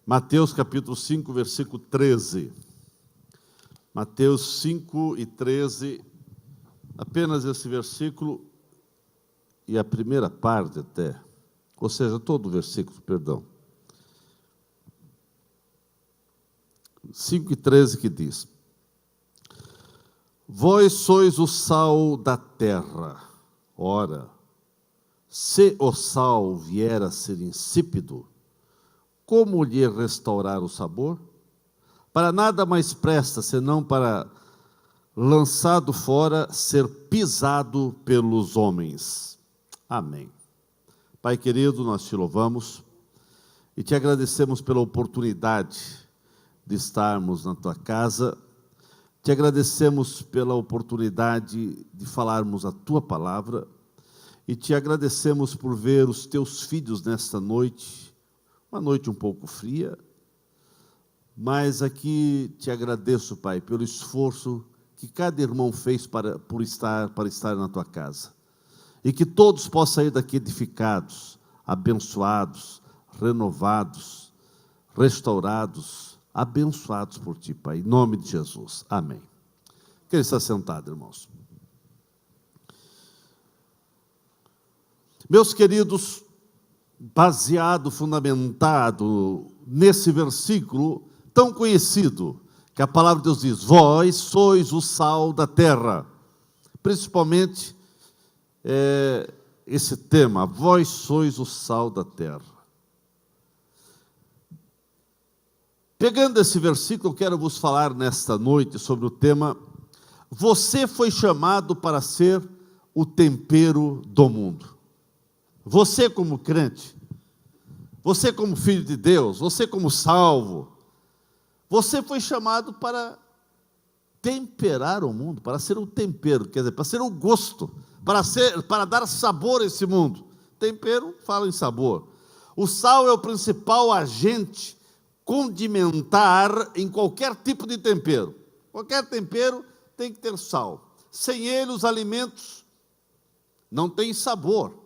Mateus capítulo 5, versículo 13. Mateus 5 e 13, apenas esse versículo e a primeira parte até, ou seja, todo o versículo, perdão. 5 e 13 que diz: Vós sois o sal da terra. Ora, se o sal vier a ser insípido, como lhe restaurar o sabor? Para nada mais presta, senão para, lançado fora, ser pisado pelos homens. Amém. Pai querido, nós te louvamos e te agradecemos pela oportunidade de estarmos na tua casa. Te agradecemos pela oportunidade de falarmos a tua palavra e te agradecemos por ver os teus filhos nesta noite, uma noite um pouco fria, mas aqui te agradeço, Pai, pelo esforço que cada irmão fez para estar na tua casa, e que todos possam sair daqui edificados, abençoados, renovados, restaurados, abençoados por ti, Pai, em nome de Jesus, amém. Quem está sentado, irmãos? Meus queridos, baseado, fundamentado nesse versículo tão conhecido, que a palavra de Deus diz: vós sois o sal da terra. Principalmente esse tema, vós sois o sal da terra. Pegando esse versículo, eu quero vos falar nesta noite sobre o tema: você foi chamado para ser o tempero do mundo. Você como crente, você como filho de Deus, você como salvo, você foi chamado para temperar o mundo, para ser o tempero, quer dizer, para ser o gosto, para dar sabor a esse mundo. Tempero fala em sabor. O sal é o principal agente condimentar em qualquer tipo de tempero. Qualquer tempero tem que ter sal. Sem ele, os alimentos não têm sabor.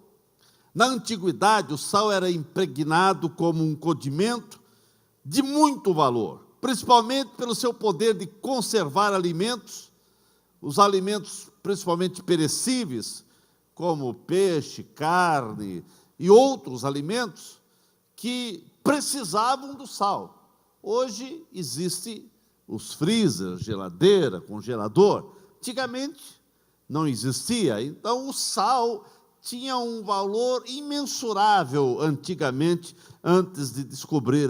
Na antiguidade, o sal era impregnado como um condimento de muito valor, principalmente pelo seu poder de conservar alimentos, os alimentos principalmente perecíveis, como peixe, carne e outros alimentos que precisavam do sal. Hoje existe os freezers, geladeira, congelador. Antigamente não existia, então o sal tinha um valor imensurável antigamente, antes de descobrir,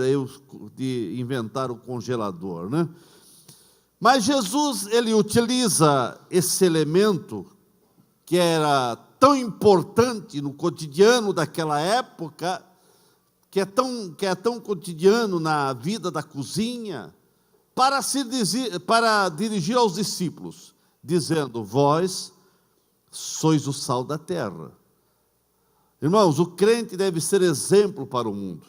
de inventar o congelador, né? Mas Jesus, ele utiliza esse elemento que era tão importante no cotidiano daquela época, que é tão cotidiano na vida da cozinha, para dirigir aos discípulos, dizendo: vós sois o sal da terra. Irmãos, o crente deve ser exemplo para o mundo.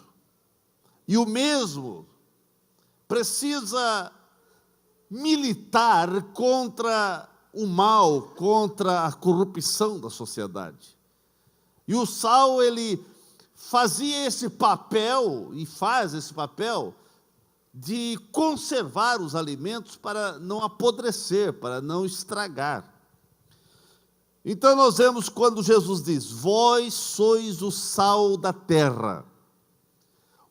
E o mesmo precisa militar contra o mal, contra a corrupção da sociedade. E o sal, ele fazia esse papel, e faz esse papel, de conservar os alimentos para não apodrecer, para não estragar. Então nós vemos quando Jesus diz: vós sois o sal da terra.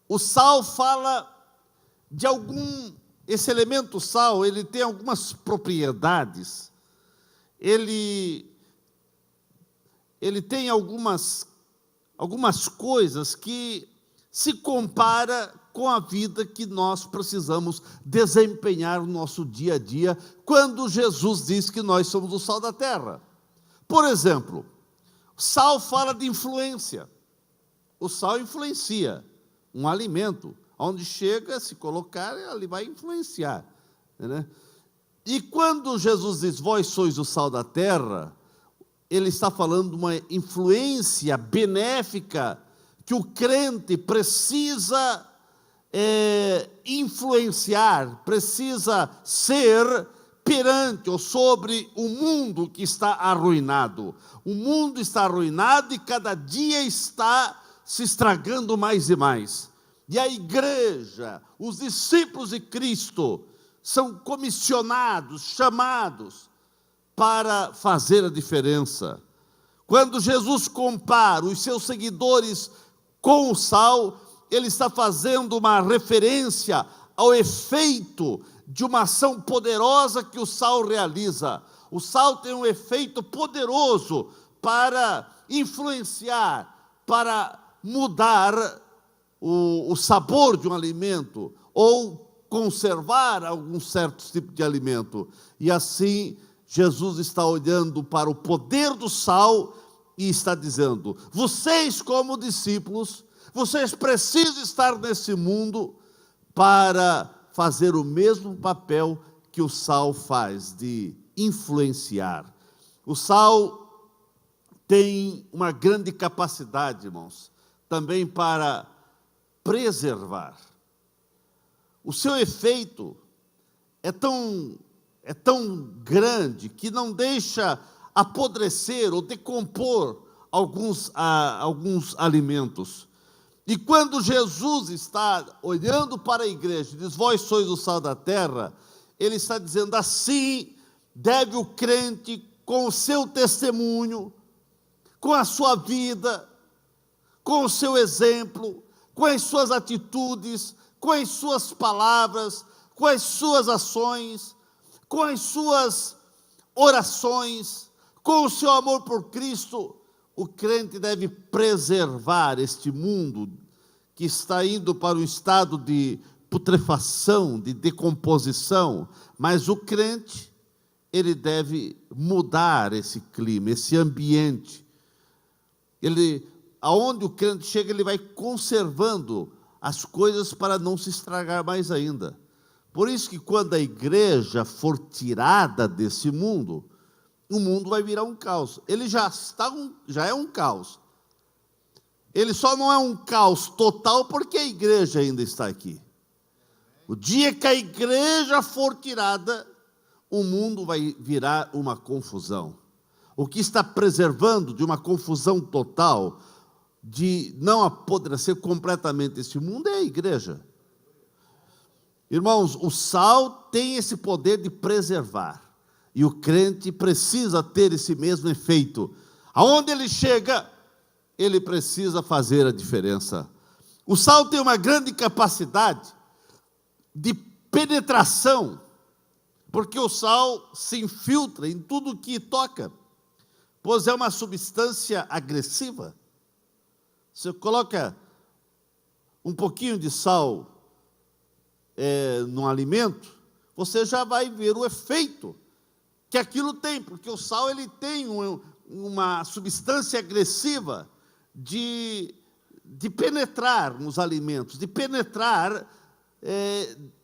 O sal fala de esse elemento sal, ele tem algumas propriedades, ele tem algumas coisas que se compara com a vida que nós precisamos desempenhar no nosso dia a dia, quando Jesus diz que nós somos o sal da terra. Por exemplo, sal fala de influência. O sal influencia um alimento. Onde chega, se colocar, ele vai influenciar, né? E quando Jesus diz: vós sois o sal da terra, ele está falando de uma influência benéfica que o crente precisa influenciar, precisa ser perante ou sobre o mundo que está arruinado. O mundo está arruinado e cada dia está se estragando mais e mais. E a igreja, os discípulos de Cristo, são comissionados, chamados para fazer a diferença. Quando Jesus compara os seus seguidores com o sal, ele está fazendo uma referência ao efeito de uma ação poderosa que o sal realiza. O sal tem um efeito poderoso para influenciar, para mudar o sabor de um alimento, ou conservar algum certo tipo de alimento. E assim, Jesus está olhando para o poder do sal e está dizendo: vocês, como discípulos, vocês precisam estar nesse mundo para fazer o mesmo papel que o sal faz, de influenciar. O sal tem uma grande capacidade, irmãos, também para preservar. O seu efeito é tão grande que não deixa apodrecer ou decompor alguns alimentos. E quando Jesus está olhando para a igreja, diz: vós sois o sal da terra, ele está dizendo: assim deve o crente, com o seu testemunho, com a sua vida, com o seu exemplo, com as suas atitudes, com as suas palavras, com as suas ações, com as suas orações, com o seu amor por Cristo, o crente deve preservar este mundo que está indo para um estado de putrefação, de decomposição, mas o crente, ele deve mudar esse clima, esse ambiente. Aonde o crente chega, ele vai conservando as coisas para não se estragar mais ainda. Por isso que quando a igreja for tirada desse mundo, o mundo vai virar um caos. Ele já é um caos. Ele só não é um caos total porque a igreja ainda está aqui. O dia que a igreja for tirada, o mundo vai virar uma confusão. O que está preservando de uma confusão total, de não apodrecer completamente esse mundo, é a igreja. Irmãos, o sal tem esse poder de preservar. E o crente precisa ter esse mesmo efeito. Aonde ele chega, ele precisa fazer a diferença. O sal tem uma grande capacidade de penetração, porque o sal se infiltra em tudo que toca, pois é uma substância agressiva. Você coloca um pouquinho de sal num alimento, você já vai ver o efeito que aquilo tem, porque o sal ele tem uma substância agressiva de penetrar nos alimentos, de penetrar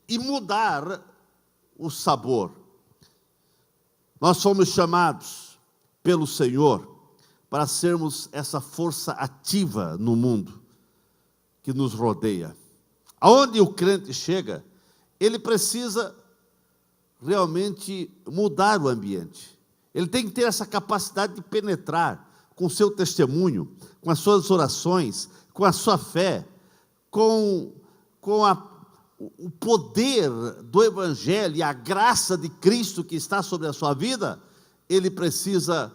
e mudar o sabor. Nós somos chamados pelo Senhor para sermos essa força ativa no mundo que nos rodeia. Aonde o crente chega, ele precisa realmente mudar o ambiente. Ele tem que ter essa capacidade de penetrar com o seu testemunho, com as suas orações, com a sua fé, com o poder do Evangelho e a graça de Cristo que está sobre a sua vida. Ele precisa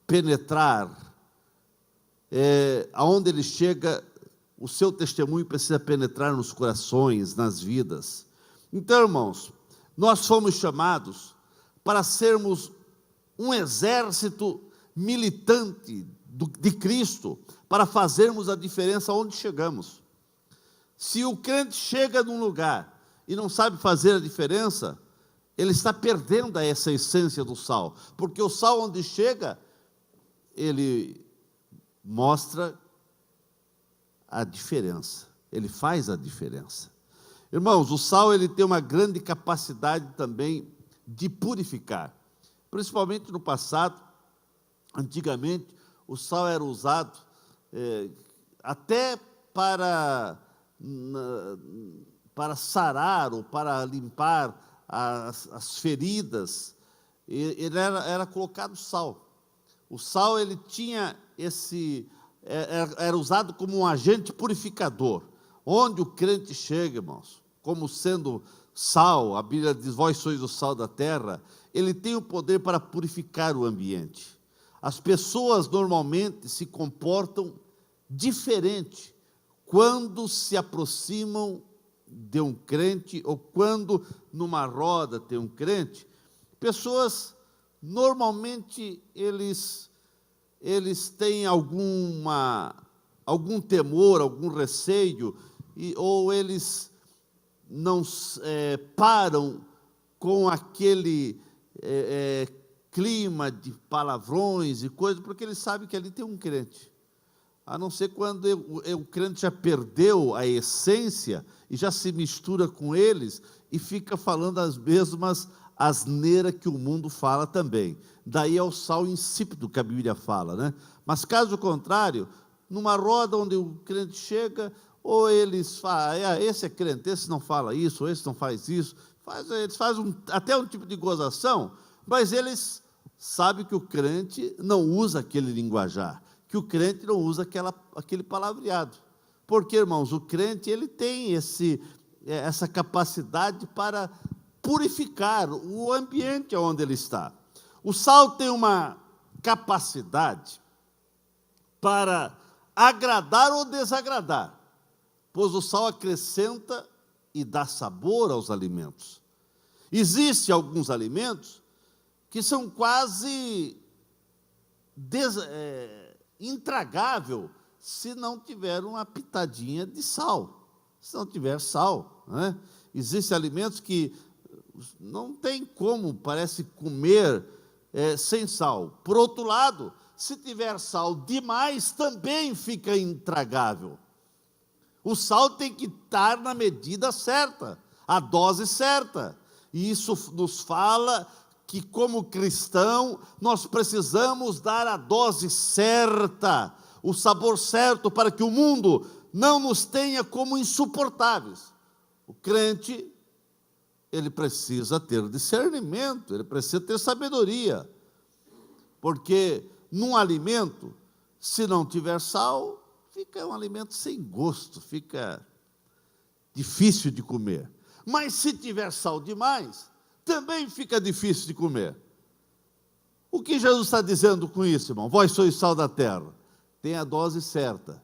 penetrar. Aonde ele chega, o seu testemunho precisa penetrar nos corações, nas vidas. Então, irmãos, nós fomos chamados para sermos um exército militante de Cristo, para fazermos a diferença onde chegamos. Se o crente chega num lugar e não sabe fazer a diferença, ele está perdendo essa essência do sal, porque o sal, onde chega, ele mostra a diferença, ele faz a diferença. Irmãos, o sal ele tem uma grande capacidade também de purificar, principalmente no passado. Antigamente, o sal era usado até para sarar ou para limpar as feridas. Ele era colocado sal. O sal ele tinha era usado como um agente purificador. Onde o crente chega, irmãos, como sendo sal, a Bíblia diz, vós sois o sal da terra, ele tem o poder para purificar o ambiente. As pessoas normalmente se comportam diferente quando se aproximam de um crente, ou quando numa roda tem um crente. Pessoas, normalmente, eles têm algum temor, algum receio, ou eles não param com aquele clima de palavrões e coisas, porque eles sabem que ali tem um crente. A não ser quando o crente já perdeu a essência e já se mistura com eles e fica falando as mesmas asneiras que o mundo fala também. Daí é o sal insípido que a Bíblia fala, né? Mas caso contrário, numa roda onde o crente chega, ou eles falam, esse é crente, esse não fala isso, esse não faz isso, eles fazem até um tipo de gozação, mas eles sabem que o crente não usa aquele linguajar, que o crente não usa aquele palavreado. Porque, irmãos, o crente ele tem essa capacidade para purificar o ambiente onde ele está. O sal tem uma capacidade para agradar ou desagradar, pois o sal acrescenta e dá sabor aos alimentos. Existem alguns alimentos que são quase intragável se não tiver uma pitadinha de sal, se não tiver sal, né? Existem alimentos que não tem como, parece, comer sem sal. Por outro lado, se tiver sal demais, também fica intragável. O sal tem que estar na medida certa, a dose certa, e isso nos fala que, como cristão, nós precisamos dar a dose certa, o sabor certo, para que o mundo não nos tenha como insuportáveis. O crente, ele precisa ter discernimento, ele precisa ter sabedoria, porque num alimento, se não tiver sal, fica um alimento sem gosto, fica difícil de comer. Mas se tiver sal demais, também fica difícil de comer. O que Jesus está dizendo com isso, irmão? Vós sois sal da terra. Tem a dose certa.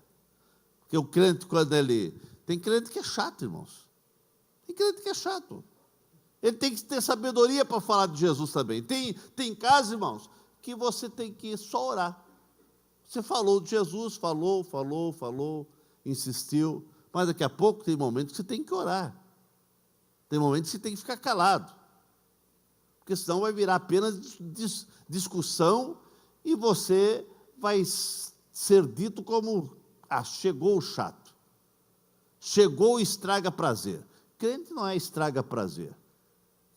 Porque o crente, quando ele... Tem crente que é chato, irmãos. Tem crente que é chato. Ele tem que ter sabedoria para falar de Jesus também. Tem casos, irmãos, que você tem que só orar. Você falou de Jesus, falou, insistiu, mas daqui a pouco tem momentos que você tem que orar. Tem momentos que você tem que ficar calado. Porque senão vai virar apenas discussão e você vai ser dito como, chegou o chato. Chegou o estraga prazer. Crente não é estraga prazer.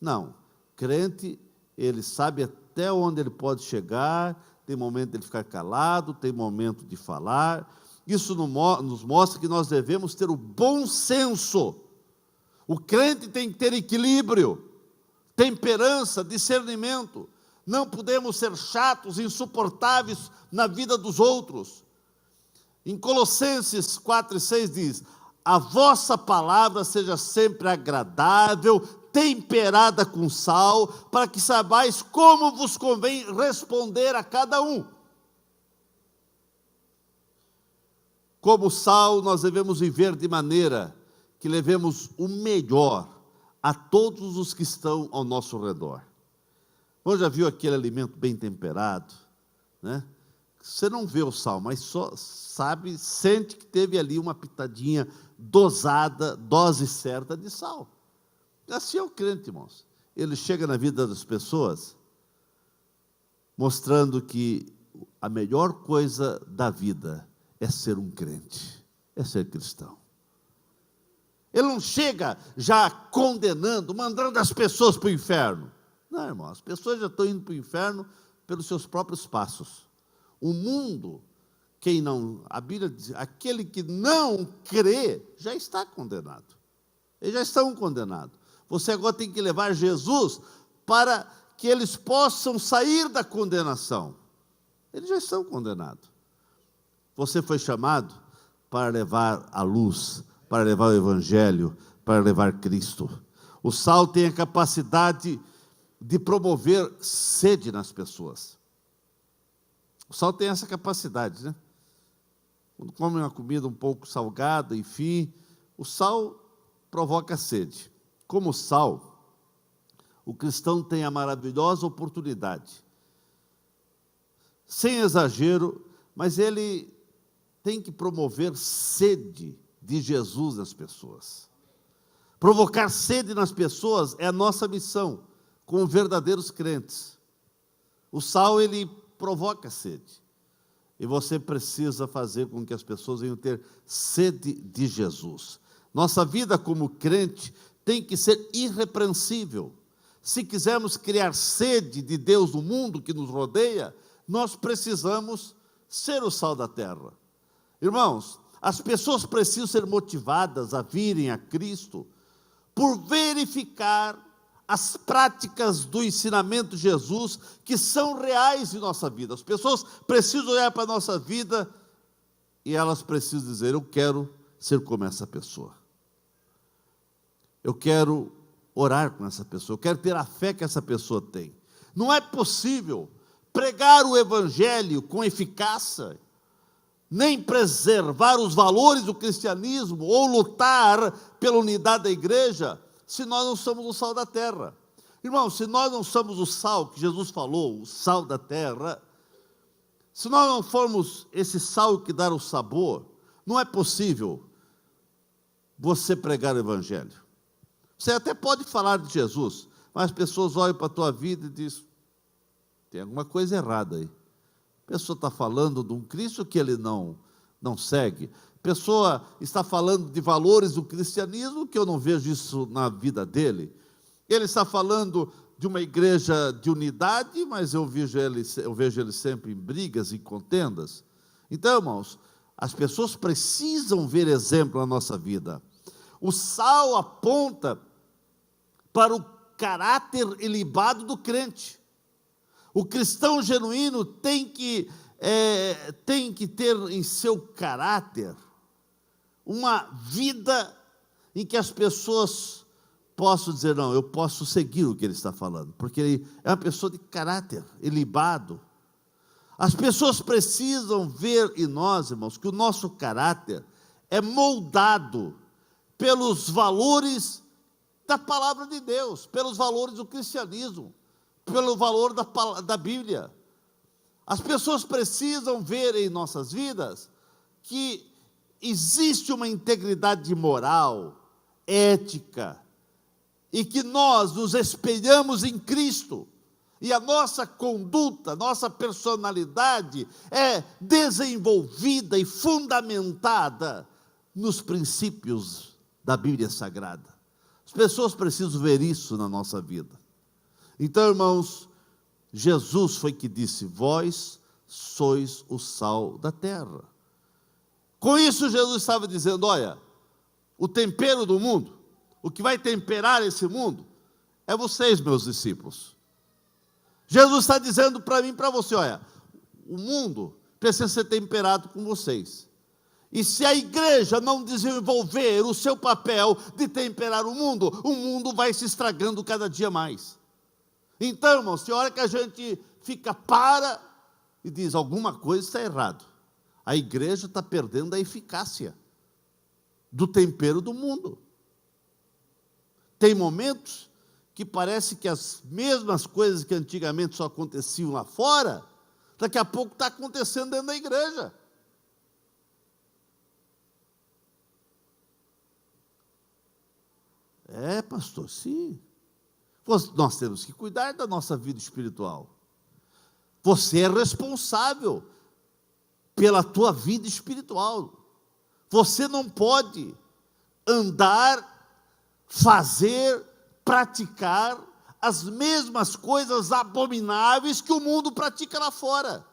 Não. Crente, ele sabe até onde ele pode chegar, tem momento de ele ficar calado, tem momento de falar. Isso nos mostra que nós devemos ter o bom senso. O crente tem que ter equilíbrio, temperança, discernimento. Não podemos ser chatos, insuportáveis na vida dos outros. Em Colossenses 4:6 diz: a vossa palavra seja sempre agradável, temperada com sal, para que saibais como vos convém responder a cada um. Como sal, nós devemos viver de maneira que levemos o melhor a todos os que estão ao nosso redor. Você já viu aquele alimento bem temperado, né? Você não vê o sal, mas só sabe, sente que teve ali uma pitadinha dosada, dose certa de sal. Assim é o crente, irmãos. Ele chega na vida das pessoas mostrando que a melhor coisa da vida é ser um crente, é ser cristão. Ele não chega já condenando, mandando as pessoas para o inferno. Não, irmão, as pessoas já estão indo para o inferno pelos seus próprios passos. O mundo, a Bíblia diz, aquele que não crê, já está condenado. Eles já estão condenados. Você agora tem que levar Jesus para que eles possam sair da condenação. Eles já estão condenados. Você foi chamado para levar a luz, para levar o Evangelho, para levar Cristo. O sal tem a capacidade de promover sede nas pessoas. O sal tem essa capacidade, né? Quando come uma comida um pouco salgada, enfim, o sal provoca sede. Como sal, o cristão tem a maravilhosa oportunidade, sem exagero, mas ele tem que promover sede de Jesus nas pessoas. Provocar sede nas pessoas é a nossa missão, como verdadeiros crentes. O sal, ele provoca sede. E você precisa fazer com que as pessoas venham ter sede de Jesus. Nossa vida como crente tem que ser irrepreensível. Se quisermos criar sede de Deus no mundo que nos rodeia, nós precisamos ser o sal da terra. Irmãos, as pessoas precisam ser motivadas a virem a Cristo por verificar as práticas do ensinamento de Jesus que são reais em nossa vida. As pessoas precisam olhar para a nossa vida e elas precisam dizer: eu quero ser como essa pessoa. Eu quero orar com essa pessoa, eu quero ter a fé que essa pessoa tem. Não é possível pregar o Evangelho com eficácia, nem preservar os valores do cristianismo, ou lutar pela unidade da igreja, se nós não somos o sal da terra. Irmão, se nós não somos o sal que Jesus falou, o sal da terra, se nós não formos esse sal que dá o sabor, não é possível você pregar o Evangelho. Você até pode falar de Jesus, mas as pessoas olham para a tua vida e dizem: tem alguma coisa errada aí. A pessoa está falando de um Cristo que ele não segue. A pessoa está falando de valores do cristianismo que eu não vejo isso na vida dele. Ele está falando de uma igreja de unidade, mas eu vejo ele sempre em brigas e contendas. Então, irmãos, as pessoas precisam ver exemplo na nossa vida. O sal aponta para o caráter ilibado do crente. O cristão genuíno tem que ter em seu caráter uma vida em que as pessoas possam dizer: não, eu posso seguir o que ele está falando, porque ele é uma pessoa de caráter ilibado. As pessoas precisam ver em nós, irmãos, que o nosso caráter é moldado pelos valores da palavra de Deus, pelos valores do cristianismo, pelo valor da Bíblia. As pessoas precisam ver em nossas vidas que existe uma integridade moral, ética, e que nós nos espelhamos em Cristo, e a nossa conduta, nossa personalidade é desenvolvida e fundamentada nos princípios da Bíblia Sagrada. As pessoas precisam ver isso na nossa vida. Então, irmãos, Jesus foi que disse: vós sois o sal da terra. Com isso, Jesus estava dizendo: olha, o tempero do mundo, o que vai temperar esse mundo, é vocês, meus discípulos. Jesus está dizendo para mim e para você: olha, o mundo precisa ser temperado com vocês. E se a igreja não desenvolver o seu papel de temperar o mundo vai se estragando cada dia mais. Então, irmãos, tem hora que a gente para e diz: alguma coisa está errado. A igreja está perdendo a eficácia do tempero do mundo. Tem momentos que parece que as mesmas coisas que antigamente só aconteciam lá fora, daqui a pouco está acontecendo dentro da igreja. É, pastor, sim. Nós temos que cuidar da nossa vida espiritual. Você é responsável pela tua vida espiritual. Você não pode andar, fazer, praticar as mesmas coisas abomináveis que o mundo pratica lá fora.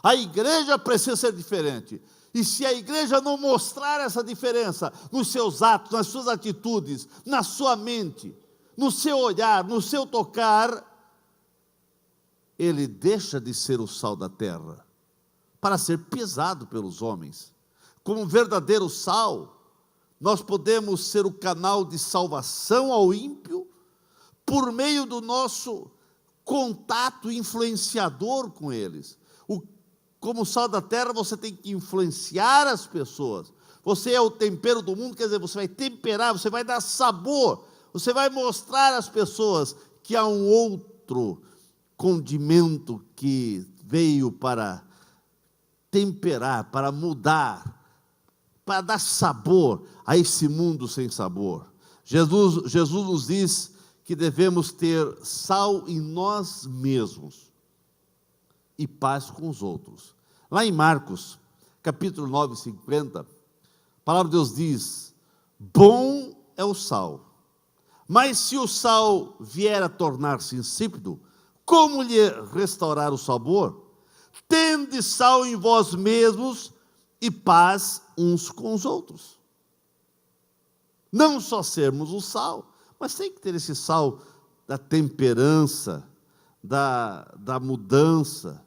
A igreja precisa ser diferente. E se a igreja não mostrar essa diferença nos seus atos, nas suas atitudes, na sua mente, no seu olhar, no seu tocar, ele deixa de ser o sal da terra para ser pisado pelos homens. Como um verdadeiro sal, nós podemos ser o canal de salvação ao ímpio, por meio do nosso contato influenciador com eles. Como sal da terra, você tem que influenciar as pessoas. Você é o tempero do mundo, quer dizer, você vai temperar, você vai dar sabor, você vai mostrar às pessoas que há um outro condimento que veio para temperar, para mudar, para dar sabor a esse mundo sem sabor. Jesus nos diz que devemos ter sal em nós mesmos e paz com os outros. Lá em Marcos, capítulo 9, 50, a palavra de Deus diz: bom é o sal, mas se o sal vier a tornar-se insípido, como lhe restaurar o sabor? Tende sal em vós mesmos e paz uns com os outros. Não só sermos o sal, mas tem que ter esse sal da temperança, da mudança,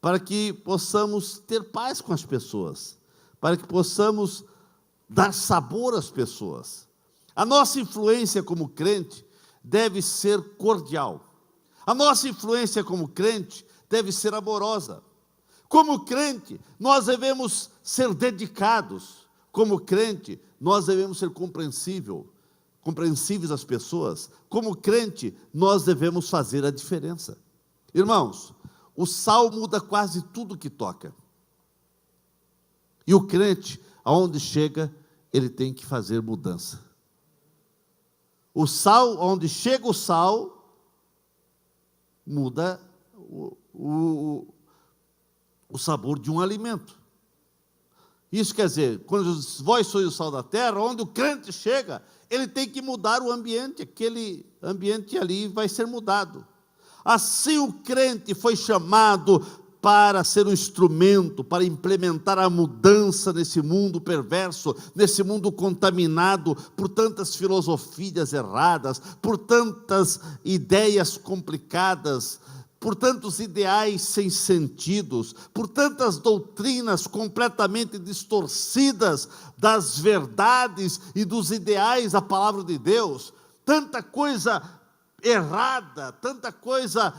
para que possamos ter paz com as pessoas, para que possamos dar sabor às pessoas. A nossa influência como crente deve ser cordial. A nossa influência como crente deve ser amorosa. Como crente, nós devemos ser dedicados. Como crente, nós devemos ser compreensíveis às pessoas. Como crente, nós devemos fazer a diferença. Irmãos, o sal muda quase tudo que toca. E o crente, aonde chega, ele tem que fazer mudança. O sal, onde chega o sal, muda o sabor de um alimento. Isso quer dizer, quando vós sois o sal da terra, onde o crente chega, ele tem que mudar o ambiente, aquele ambiente ali vai ser mudado. Assim o crente foi chamado para ser um instrumento, para implementar a mudança nesse mundo perverso, nesse mundo contaminado por tantas filosofias erradas, por tantas ideias complicadas, por tantos ideais sem sentidos, por tantas doutrinas completamente distorcidas das verdades e dos ideais da palavra de Deus, tanta coisa errada, tanta coisa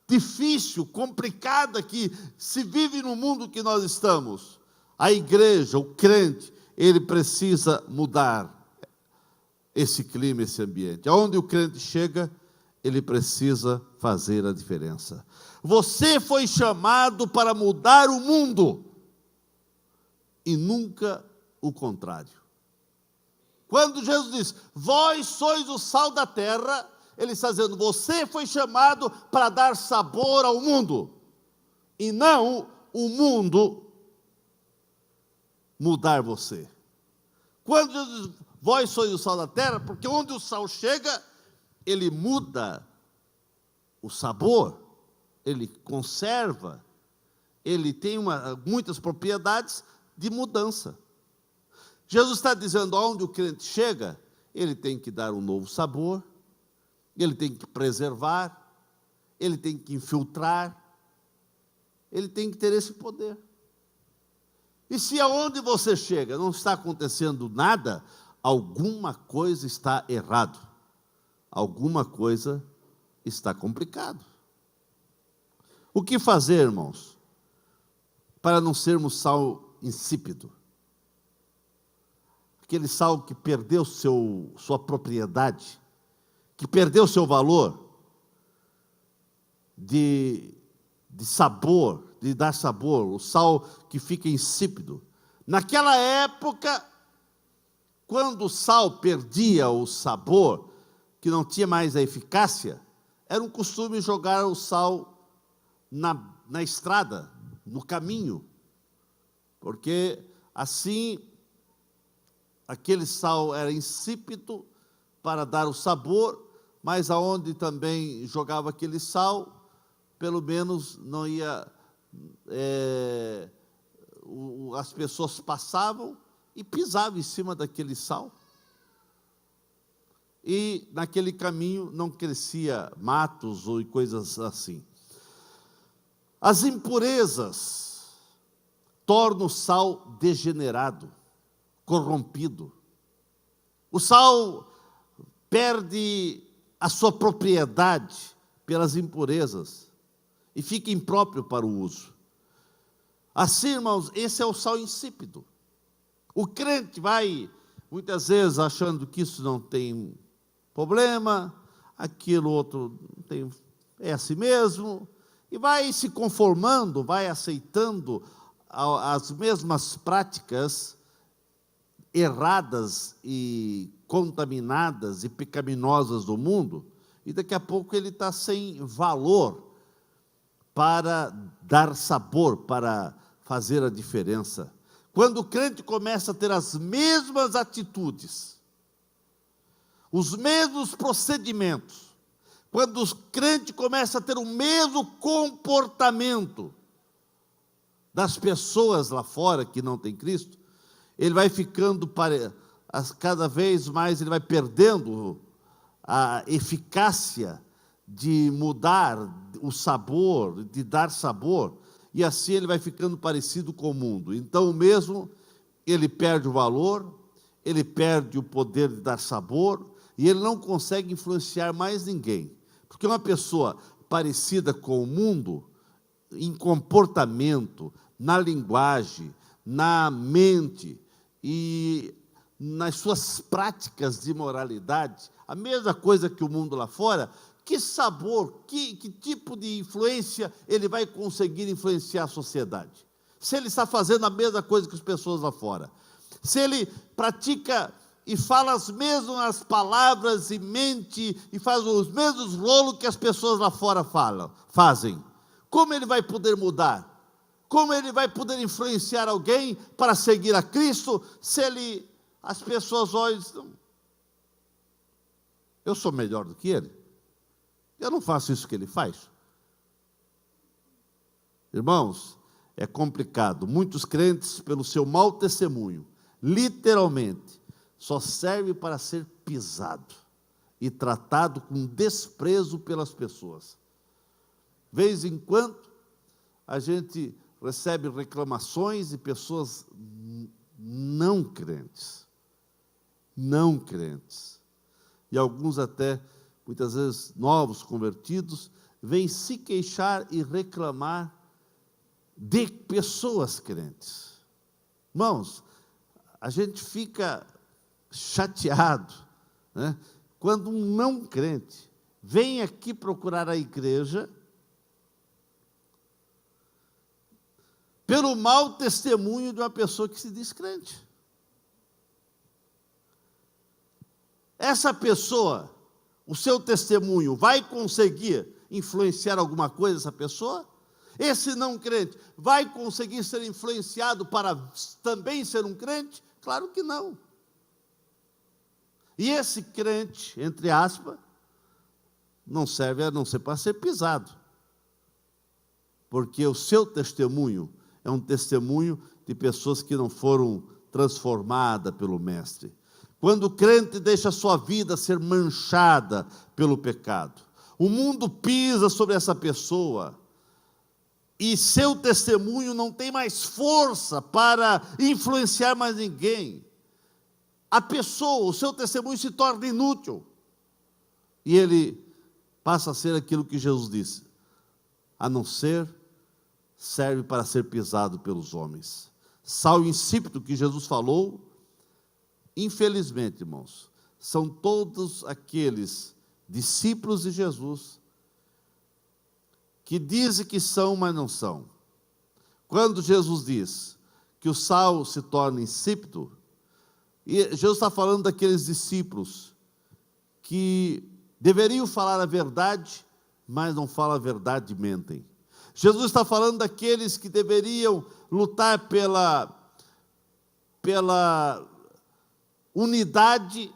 difícil, complicada que se vive no mundo que nós estamos. A igreja, o crente, ele precisa mudar esse clima, esse ambiente. Aonde o crente chega, ele precisa fazer a diferença. Você foi chamado para mudar o mundo e nunca o contrário. Quando Jesus diz: vós sois o sal da terra, ele está dizendo: você foi chamado para dar sabor ao mundo, e não o mundo mudar você. Quando Jesus diz: vós sois o sal da terra, porque onde o sal chega, ele muda o sabor, ele conserva, ele tem muitas propriedades de mudança. Jesus está dizendo: aonde o crente chega, ele tem que dar um novo sabor, ele tem que preservar, ele tem que infiltrar, ele tem que ter esse poder. E se aonde você chega não está acontecendo nada, alguma coisa está errado, alguma coisa está complicado. O que fazer, irmãos, para não sermos sal insípido? Aquele sal que perdeu sua propriedade, que perdeu seu valor de sabor, de dar sabor, o sal que fica insípido. Naquela época, quando o sal perdia o sabor, que não tinha mais a eficácia, era um costume jogar o sal na estrada, no caminho, porque assim aquele sal era insípido para dar o sabor, mas aonde também jogava aquele sal, pelo menos não ia, as pessoas passavam e pisavam em cima daquele sal, e naquele caminho não crescia matos ou coisas assim. As impurezas tornam o sal degenerado, corrompido. O sal perde a sua propriedade pelas impurezas e fica impróprio para o uso. Assim, irmãos, esse é o sal insípido. O crente vai, muitas vezes, achando que isso não tem problema, aquilo outro tem, é assim mesmo, e vai se conformando, vai aceitando as mesmas práticas erradas e contaminadas e pecaminosas do mundo, e daqui a pouco ele está sem valor para dar sabor, para fazer a diferença. Quando o crente começa a ter as mesmas atitudes, os mesmos procedimentos, quando o crente começa a ter o mesmo comportamento das pessoas lá fora que não têm Cristo, ele vai ficando, cada vez mais ele vai perdendo a eficácia de mudar o sabor, de dar sabor, e assim ele vai ficando parecido com o mundo. Então, mesmo, ele perde o valor, ele perde o poder de dar sabor, e ele não consegue influenciar mais ninguém. Porque uma pessoa parecida com o mundo, em comportamento, na linguagem, na mente e nas suas práticas de moralidade, a mesma coisa que o mundo lá fora, que sabor, que tipo de influência ele vai conseguir influenciar a sociedade? Se ele está fazendo a mesma coisa que as pessoas lá fora, se ele pratica e fala as mesmas palavras e mente e faz os mesmos rolos que as pessoas lá fora fazem, como ele vai poder mudar? Como ele vai poder influenciar alguém para seguir a Cristo, se as pessoas olham e dizem, eu sou melhor do que ele? Eu não faço isso que ele faz. Irmãos, é complicado. Muitos crentes, pelo seu mau testemunho, literalmente, só serve para ser pisado e tratado com desprezo pelas pessoas. De vez em quando, a gente recebe reclamações de pessoas não crentes, e alguns até, muitas vezes, novos convertidos, vêm se queixar e reclamar de pessoas crentes. Irmãos, a gente fica chateado, né, quando um não crente vem aqui procurar a igreja pelo mau testemunho de uma pessoa que se diz crente. Essa pessoa, o seu testemunho, vai conseguir influenciar alguma coisa essa pessoa? Esse não crente vai conseguir ser influenciado para também ser um crente? Claro que não. E esse crente, entre aspas, não serve a não ser para ser pisado, porque o seu testemunho é um testemunho de pessoas que não foram transformadas pelo Mestre. Quando o crente deixa a sua vida ser manchada pelo pecado, o mundo pisa sobre essa pessoa, e seu testemunho não tem mais força para influenciar mais ninguém. A pessoa, o seu testemunho se torna inútil, e ele passa a ser aquilo que Jesus disse, a não ser serve para ser pisado pelos homens. Sal insípido que Jesus falou, infelizmente, irmãos, são todos aqueles discípulos de Jesus que dizem que são, mas não são. Quando Jesus diz que o sal se torna insípido, e Jesus está falando daqueles discípulos que deveriam falar a verdade, mas não falam a verdade e mentem. Jesus está falando daqueles que deveriam lutar pela unidade,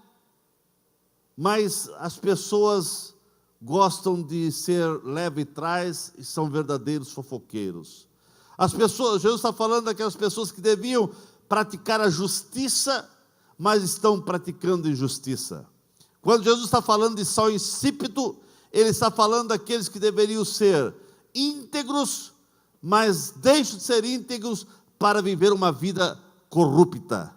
mas as pessoas gostam de ser leve e trás e são verdadeiros fofoqueiros. Jesus está falando daquelas pessoas que deviam praticar a justiça, mas estão praticando injustiça. Quando Jesus está falando de sal insípido, ele está falando daqueles que deveriam ser íntegros, mas deixam de ser íntegros para viver uma vida corrupta.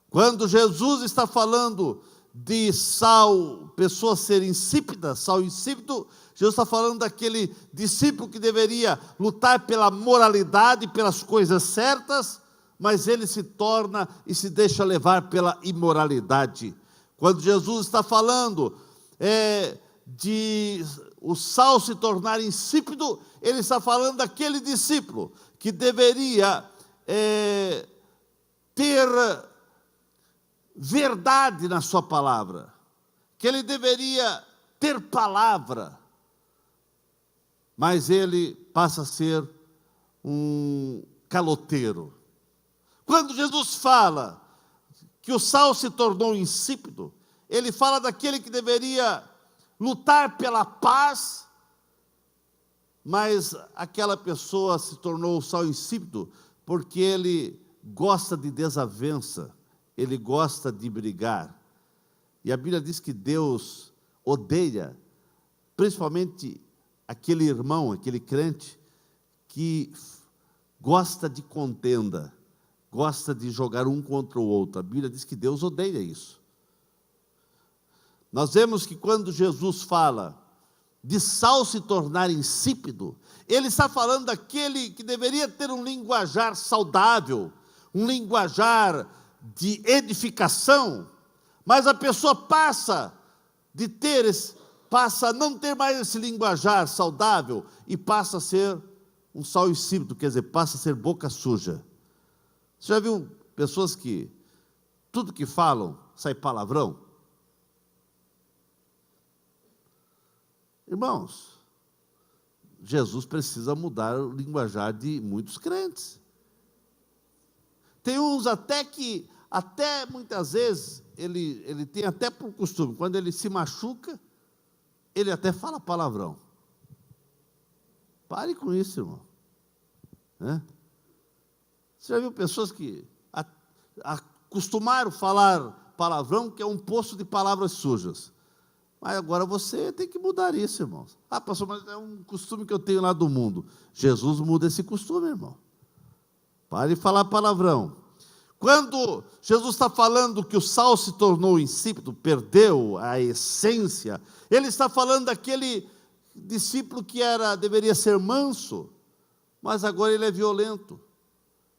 Quando Jesus está falando de sal, pessoa ser insípida, sal insípido, Jesus está falando daquele discípulo que deveria lutar pela moralidade, pelas coisas certas, mas ele se torna e se deixa levar pela imoralidade. Quando Jesus está falando de o sal se tornar insípido, ele está falando daquele discípulo que deveria ter verdade na sua palavra, que ele deveria ter palavra, mas ele passa a ser um caloteiro. Quando Jesus fala que o sal se tornou insípido, ele fala daquele que deveria lutar pela paz, mas aquela pessoa se tornou sal insípido porque ele gosta de desavença, ele gosta de brigar. E a Bíblia diz que Deus odeia, principalmente aquele irmão, aquele crente, que gosta de contenda, gosta de jogar um contra o outro. A Bíblia diz que Deus odeia isso. Nós vemos que quando Jesus fala de sal se tornar insípido, ele está falando daquele que deveria ter um linguajar saudável, um linguajar de edificação, mas a pessoa passa a não ter mais esse linguajar saudável e passa a ser um sal insípido, quer dizer, passa a ser boca suja. Você já viu pessoas que tudo que falam sai palavrão? Irmãos, Jesus precisa mudar o linguajar de muitos crentes. Tem uns até que, muitas vezes, ele tem até por costume, quando ele se machuca, ele até fala palavrão. Pare com isso, irmão. Você já viu pessoas que acostumaram a falar palavrão, que é um poço de palavras sujas. Mas agora você tem que mudar isso, irmãos. Ah, pastor, mas é um costume que eu tenho lá do mundo. Jesus muda esse costume, irmão. Pare de falar palavrão. Quando Jesus está falando que o sal se tornou insípido, perdeu a essência, ele está falando daquele discípulo que deveria ser manso, mas agora ele é violento.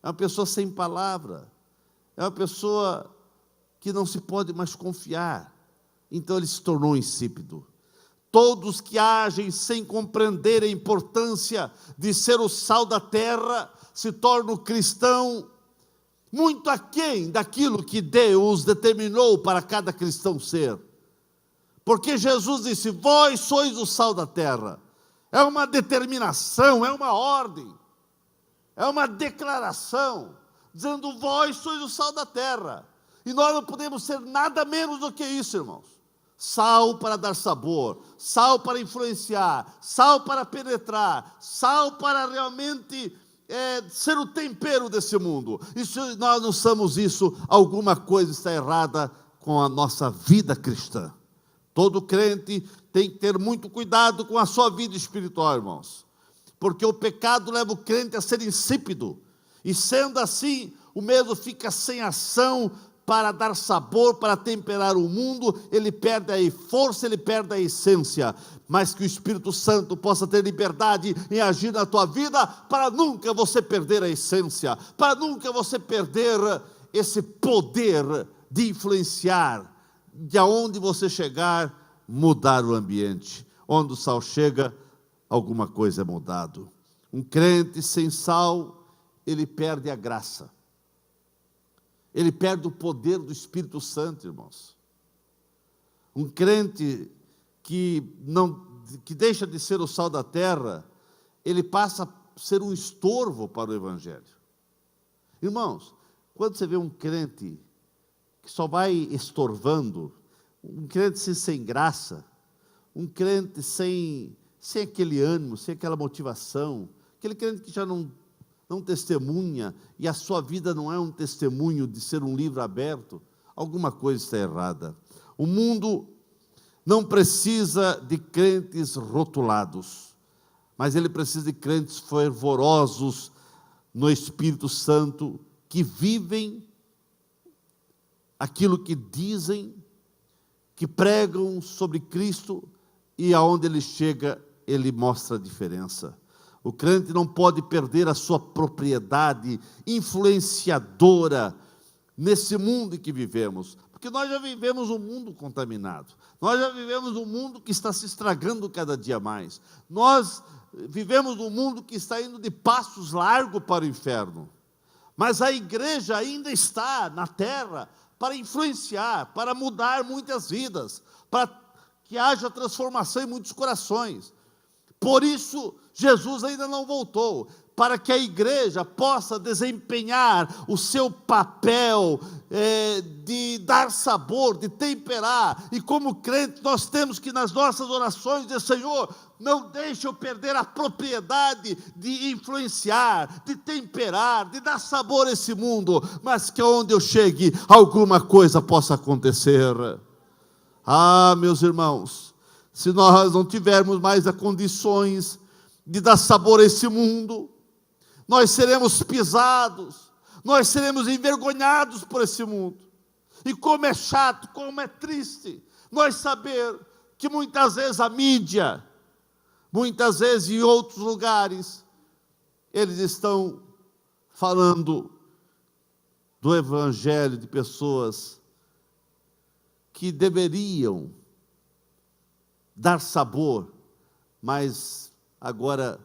É uma pessoa sem palavra. É uma pessoa que não se pode mais confiar. Então ele se tornou insípido. Todos que agem sem compreender a importância de ser o sal da terra, se tornam cristão muito aquém daquilo que Deus determinou para cada cristão ser. Porque Jesus disse: vós sois o sal da terra. É uma determinação, é uma ordem, é uma declaração, dizendo: vós sois o sal da terra. E nós não podemos ser nada menos do que isso, irmãos. Sal para dar sabor, sal para influenciar, sal para penetrar, sal para realmente ser o tempero desse mundo. E se nós não somos isso, alguma coisa está errada com a nossa vida cristã. Todo crente tem que ter muito cuidado com a sua vida espiritual, irmãos, porque o pecado leva o crente a ser insípido, e sendo assim, o mesmo fica sem ação para dar sabor, para temperar o mundo. Ele perde a força, ele perde a essência, mas que o Espírito Santo possa ter liberdade em agir na tua vida, para nunca você perder a essência, para nunca você perder esse poder de influenciar, de aonde você chegar, mudar o ambiente. Onde o sal chega, alguma coisa é mudado. Um crente sem sal, ele perde a graça. Ele perde o poder do Espírito Santo, irmãos. Um crente que deixa de ser o sal da terra, ele passa a ser um estorvo para o Evangelho. Irmãos, quando você vê um crente que só vai estorvando, um crente sem graça, um crente sem aquele ânimo, sem aquela motivação, aquele crente que já não testemunha, e a sua vida não é um testemunho de ser um livro aberto, alguma coisa está errada. O mundo não precisa de crentes rotulados, mas ele precisa de crentes fervorosos no Espírito Santo, que vivem aquilo que dizem, que pregam sobre Cristo e aonde ele chega, ele mostra a diferença. O crente não pode perder a sua propriedade influenciadora nesse mundo em que vivemos, porque nós já vivemos um mundo contaminado, nós já vivemos um mundo que está se estragando cada dia mais, nós vivemos um mundo que está indo de passos largos para o inferno, mas a igreja ainda está na terra para influenciar, para mudar muitas vidas, para que haja transformação em muitos corações. Por isso, Jesus ainda não voltou, para que a igreja possa desempenhar o seu papel de dar sabor, de temperar. E como crente, nós temos que nas nossas orações dizer: Senhor, não deixe eu perder a propriedade de influenciar, de temperar, de dar sabor a esse mundo, mas que onde eu chegue, alguma coisa possa acontecer. Ah, meus irmãos, se nós não tivermos mais as condições de dar sabor a esse mundo, nós seremos pisados, nós seremos envergonhados por esse mundo. E como é chato, como é triste nós saber que muitas vezes a mídia, muitas vezes em outros lugares, eles estão falando do evangelho de pessoas que deveriam dar sabor, mas agora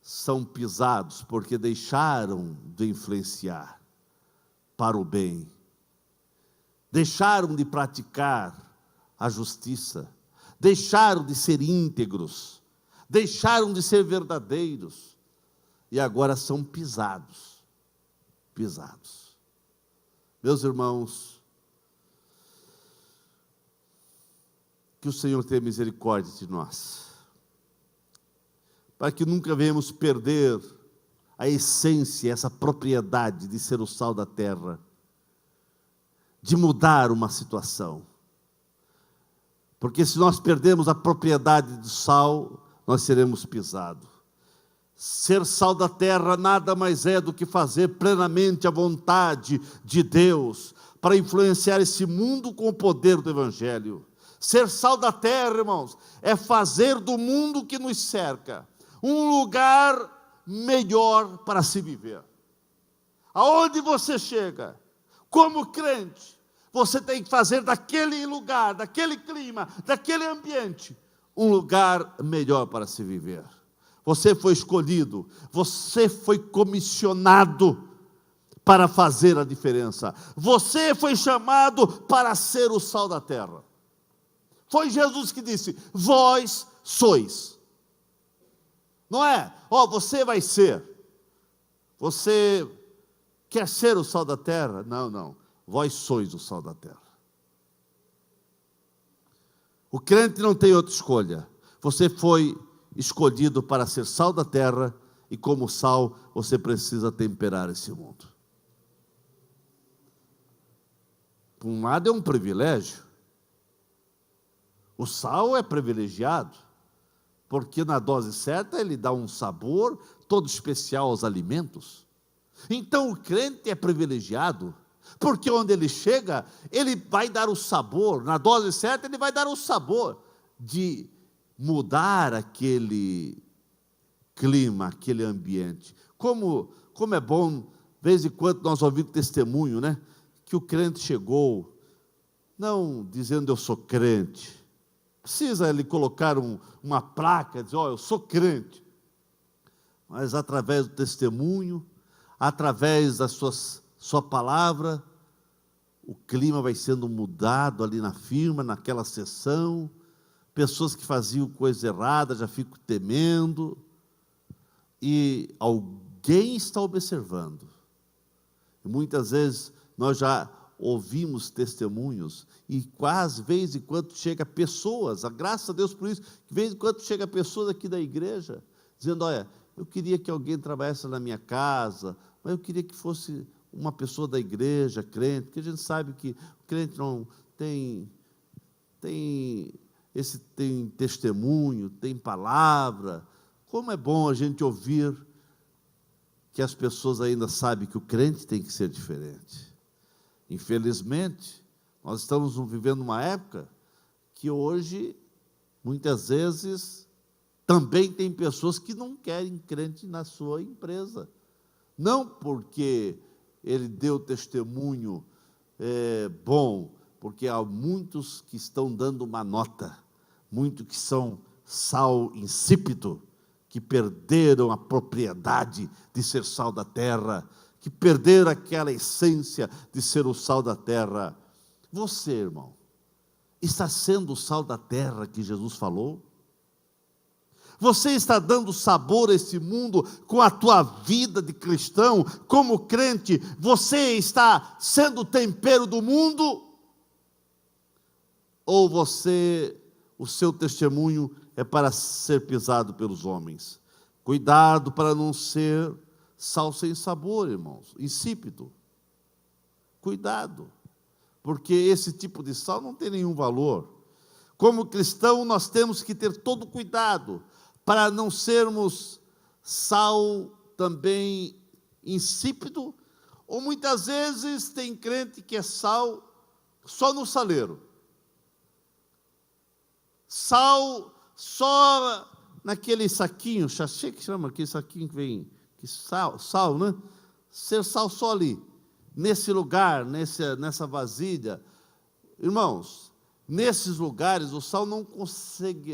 são pisados porque deixaram de influenciar para o bem, deixaram de praticar a justiça, deixaram de ser íntegros, deixaram de ser verdadeiros, e agora são pisados. Meus irmãos, que o Senhor tenha misericórdia de nós, para que nunca venhamos perder a essência, essa propriedade de ser o sal da terra, de mudar uma situação. Porque se nós perdermos a propriedade do sal, nós seremos pisados. Ser sal da terra nada mais é do que fazer plenamente a vontade de Deus, para influenciar esse mundo com o poder do Evangelho. Ser sal da terra, irmãos, é fazer do mundo que nos cerca um lugar melhor para se viver. Aonde você chega, como crente, você tem que fazer daquele lugar, daquele clima, daquele ambiente, um lugar melhor para se viver. Você foi escolhido, você foi comissionado para fazer a diferença. Você foi chamado para ser o sal da terra. Foi Jesus que disse: vós sois. Não é, você vai ser. Você quer ser o sal da terra? Não. Vós sois o sal da terra. O crente não tem outra escolha. Você foi escolhido para ser sal da terra, e como sal, você precisa temperar esse mundo. Por um lado é um privilégio. O sal é privilegiado, porque na dose certa ele dá um sabor todo especial aos alimentos. Então o crente é privilegiado, porque onde ele chega, ele vai dar o sabor, na dose certa ele vai dar o sabor de mudar aquele clima, aquele ambiente. Como é bom, de vez em quando nós ouvimos testemunho, né? Que o crente chegou, não dizendo eu sou crente, precisa ele colocar uma placa, dizer, eu sou crente, mas através do testemunho, através da sua palavra, o clima vai sendo mudado ali na firma, naquela sessão. Pessoas que faziam coisa errada já ficam temendo, e alguém está observando. E muitas vezes nós já ouvimos testemunhos, e quase, de vez em quando, chega pessoas, graças a Deus por isso, de vez em quando chega pessoas aqui da igreja, dizendo, olha, eu queria que alguém trabalhasse na minha casa, mas eu queria que fosse uma pessoa da igreja, crente, porque a gente sabe que o crente não tem testemunho, tem palavra. Como é bom a gente ouvir que as pessoas ainda sabem que o crente tem que ser diferente. Infelizmente, nós estamos vivendo uma época que hoje, muitas vezes, também tem pessoas que não querem crente na sua empresa. Não porque ele deu testemunho bom, porque há muitos que estão dando uma nota, muitos que são sal insípido, que perderam a propriedade de ser sal da terra, que perderam aquela essência de ser o sal da terra. Você, irmão, está sendo o sal da terra que Jesus falou? Você está dando sabor a esse mundo com a tua vida de cristão, como crente? Você está sendo o tempero do mundo? Ou o seu testemunho é para ser pisado pelos homens? Cuidado para não ser sal sem sabor, irmãos, insípido. Cuidado, porque esse tipo de sal não tem nenhum valor. Como cristão, nós temos que ter todo cuidado para não sermos sal também insípido, ou muitas vezes tem crente que é sal só no saleiro. Sal só naquele saquinho, sachê que chama, aquele saquinho que vem, que sal, né? Ser sal só ali, nesse lugar, nessa vasilha. Irmãos, nesses lugares o sal não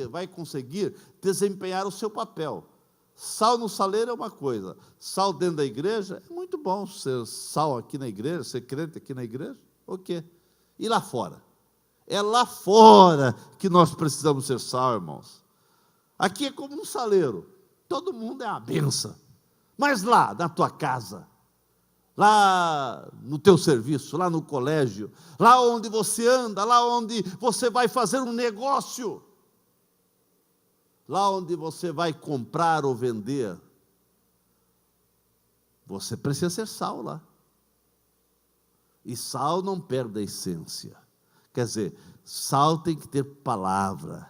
vai conseguir desempenhar o seu papel. Sal no saleiro é uma coisa, sal dentro da igreja, é muito bom ser sal aqui na igreja, ser crente aqui na igreja, ok. E lá fora? É lá fora que nós precisamos ser sal, irmãos. Aqui é como um saleiro, todo mundo é uma benção, mas lá na tua casa, lá no teu serviço, lá no colégio, lá onde você anda, lá onde você vai fazer um negócio, lá onde você vai comprar ou vender, você precisa ser sal lá. E sal não perde a essência. Quer dizer, sal tem que ter palavra.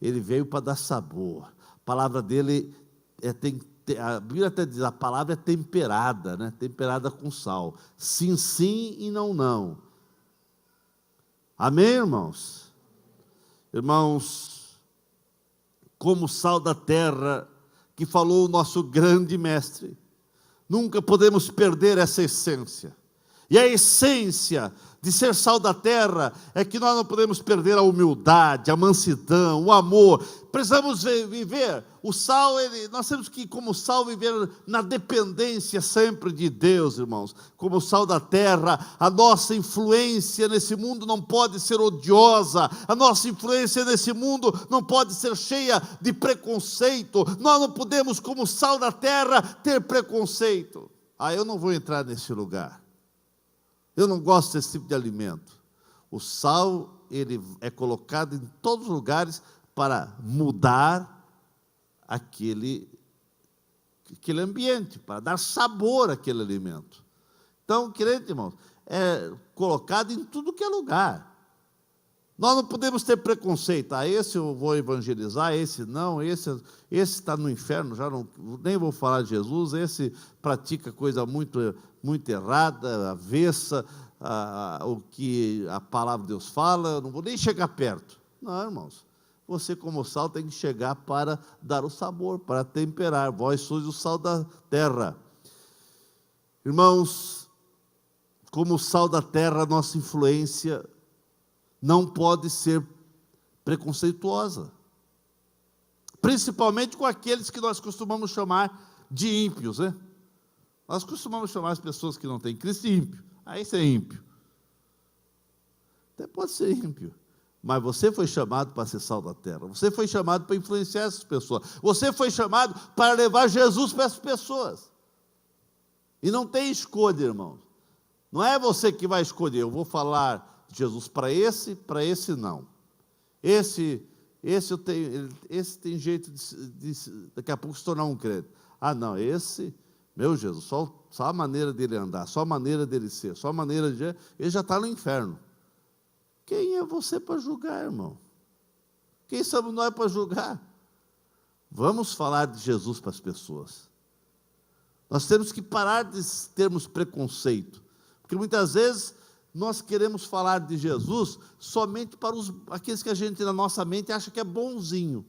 Ele veio para dar sabor. A palavra dele a Bíblia até diz, a palavra é temperada, né? Temperada com sal. Sim, sim e não, não. Amém, irmãos? Irmãos, como sal da terra, que falou o nosso grande mestre, nunca podemos perder essa essência. E a essência de ser sal da terra é que nós não podemos perder a humildade, a mansidão, o amor. Precisamos viver, o sal, nós temos que, como sal, viver na dependência sempre de Deus, irmãos. Como sal da terra, a nossa influência nesse mundo não pode ser odiosa, a nossa influência nesse mundo não pode ser cheia de preconceito. Nós não podemos, como sal da terra, ter preconceito. Eu não vou entrar nesse lugar. Eu não gosto desse tipo de alimento. O sal, ele é colocado em todos os lugares para mudar aquele ambiente, para dar sabor àquele alimento. Então, crente, irmãos, é colocado em tudo que é lugar. Nós não podemos ter preconceito. Esse eu vou evangelizar, esse não, esse está no inferno, nem vou falar de Jesus, esse pratica coisa muito, muito errada, avessa, o que a palavra de Deus fala, eu não vou nem chegar perto. Não, irmãos, você como sal tem que chegar para dar o sabor, para temperar. Vós sois o sal da terra. Irmãos, como sal da terra, nossa influência não pode ser preconceituosa, principalmente com aqueles que nós costumamos chamar de ímpios, né? Nós costumamos chamar as pessoas que não têm Cristo de ímpio. Esse é ímpio. Até pode ser ímpio, mas você foi chamado para ser sal da terra, você foi chamado para influenciar essas pessoas, você foi chamado para levar Jesus para essas pessoas, e não tem escolha, irmãos. Não é você que vai escolher, eu vou falar Jesus para esse não. Esse tem jeito de daqui a pouco se tornar um crente. Não, esse, meu Jesus, só a maneira dele andar, só a maneira dele ser, só a maneira de... Ele já está no inferno. Quem é você para julgar, irmão? Quem somos nós para julgar? Vamos falar de Jesus para as pessoas. Nós temos que parar de termos preconceito, porque muitas vezes nós queremos falar de Jesus somente para aqueles que a gente, na nossa mente, acha que é bonzinho.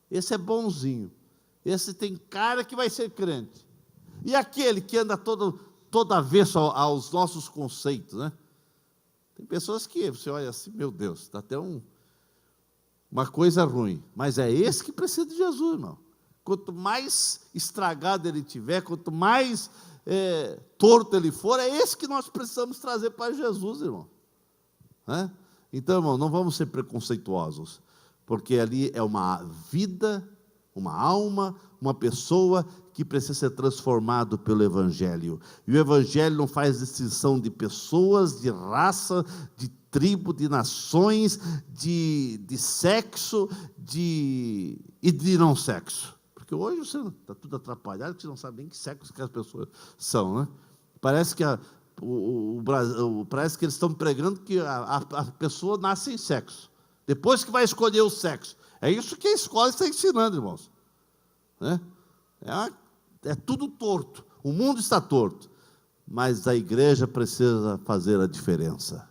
Esse é bonzinho. Esse tem cara que vai ser crente. E aquele que anda todo avesso aos nossos conceitos, né? Tem pessoas que você olha assim, meu Deus, está até uma coisa ruim. Mas é esse que precisa de Jesus, irmão. Quanto mais estragado ele tiver, quanto mais torto ele for, é esse que nós precisamos trazer para Jesus, irmão. Então, irmão, não vamos ser preconceituosos, porque ali é uma vida, uma alma, uma pessoa que precisa ser transformado pelo Evangelho. E o Evangelho não faz distinção de pessoas, de raça, de tribo, de nações, de sexo e de não sexo. Porque hoje você está tudo atrapalhado, você não sabe nem que sexo que as pessoas são, né? Parece que parece que eles estão pregando que a pessoa nasce sem sexo. Depois que vai escolher o sexo. É isso que a escola está ensinando, irmãos. É tudo torto. O mundo está torto. Mas a igreja precisa fazer a diferença.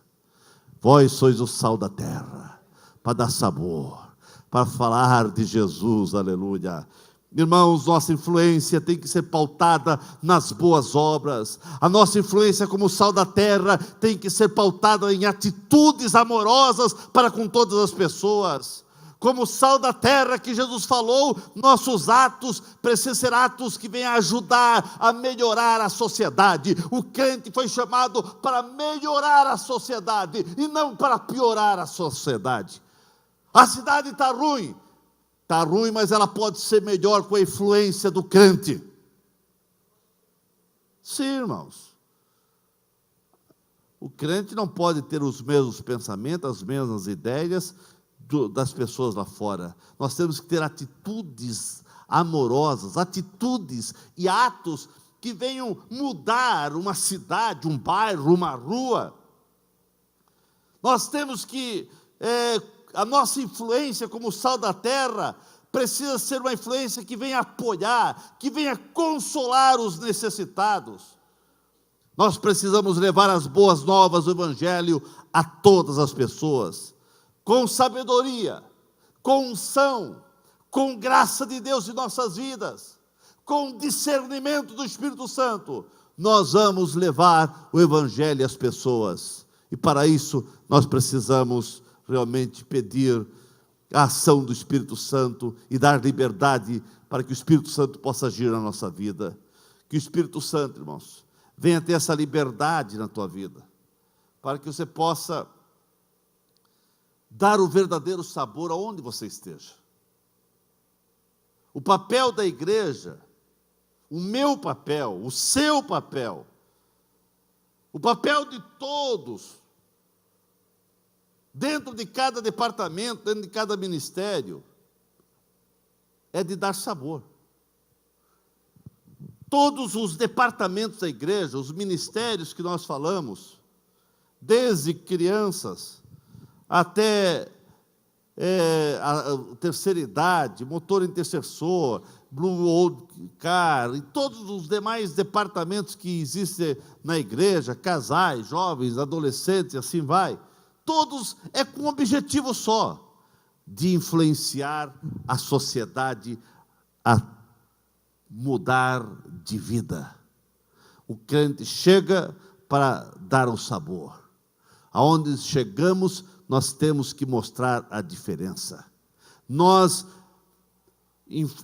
Vós sois o sal da terra, para dar sabor, para falar de Jesus, aleluia. Irmãos, nossa influência tem que ser pautada nas boas obras. A nossa influência como sal da terra tem que ser pautada em atitudes amorosas para com todas as pessoas. Como sal da terra que Jesus falou, nossos atos precisam ser atos que venham ajudar a melhorar a sociedade. O crente foi chamado para melhorar a sociedade e não para piorar a sociedade. A cidade está ruim, mas ela pode ser melhor com a influência do crente. Sim, irmãos. O crente não pode ter os mesmos pensamentos, as mesmas ideias das pessoas lá fora. Nós temos que ter atitudes amorosas, atitudes e atos que venham mudar uma cidade, um bairro, uma rua. Nós temos que, a nossa influência como sal da terra, precisa ser uma influência que venha apoiar, que venha consolar os necessitados. Nós precisamos levar as boas novas do Evangelho a todas as pessoas, com sabedoria, com unção, com graça de Deus em nossas vidas, com discernimento do Espírito Santo. Nós vamos levar o Evangelho às pessoas, e para isso nós precisamos realmente pedir a ação do Espírito Santo e dar liberdade para que o Espírito Santo possa agir na nossa vida. Que o Espírito Santo, irmãos, venha ter essa liberdade na tua vida, para que você possa dar o verdadeiro sabor aonde você esteja. O papel da igreja, o meu papel, o seu papel, o papel de todos, dentro de cada departamento, dentro de cada ministério, é de dar sabor. Todos os departamentos da igreja, os ministérios que nós falamos, desde crianças até a terceira idade, motor intercessor, Blue Old Car, e todos os demais departamentos que existem na igreja, casais, jovens, adolescentes, assim vai, todos é com um objetivo só, de influenciar a sociedade a mudar de vida. O crente chega para dar o sabor. Aonde chegamos, nós temos que mostrar a diferença. Nós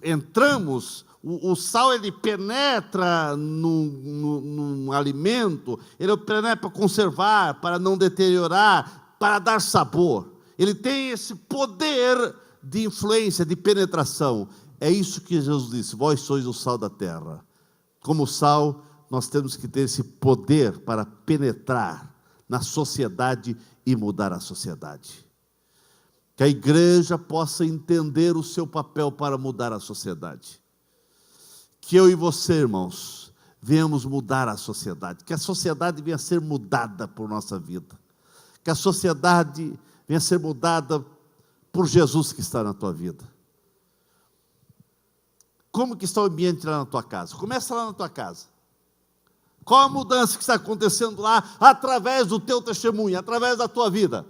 entramos, o sal ele penetra no alimento, ele penetra para conservar, para não deteriorar, para dar sabor. Ele tem esse poder de influência, de penetração. É isso que Jesus disse: vós sois o sal da terra. Como sal, nós temos que ter esse poder para penetrar na sociedade e mudar a sociedade. Que a igreja possa entender o seu papel para mudar a sociedade. Que eu e você, irmãos, venhamos mudar a sociedade. Que a sociedade venha a ser mudada por nossa vida. Que a sociedade venha a ser mudada por Jesus que está na tua vida. Como que está o ambiente lá na tua casa? Começa lá na tua casa. Qual a mudança que está acontecendo lá através do teu testemunho, através da tua vida?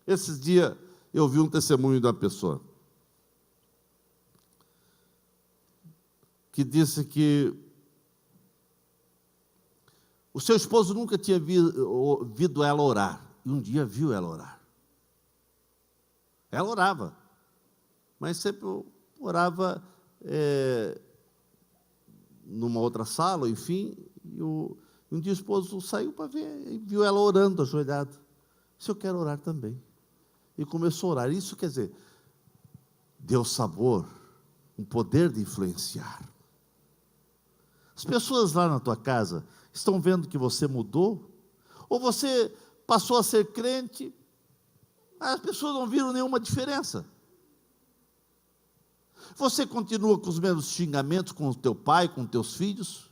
Esses dias eu vi um testemunho de uma pessoa que disse que o seu esposo nunca tinha ouvido ela orar, e um dia viu ela orar. Ela orava, mas sempre orava numa outra sala, enfim, e um dia o esposo saiu para ver, e viu ela orando, ajoelhada. Disse: eu quero orar também. E começou a orar. Isso quer dizer, deu sabor, um poder de influenciar. As pessoas lá na tua casa estão vendo que você mudou? Ou você passou a ser crente, mas as pessoas não viram nenhuma diferença? Você continua com os mesmos xingamentos com o teu pai, com teus filhos,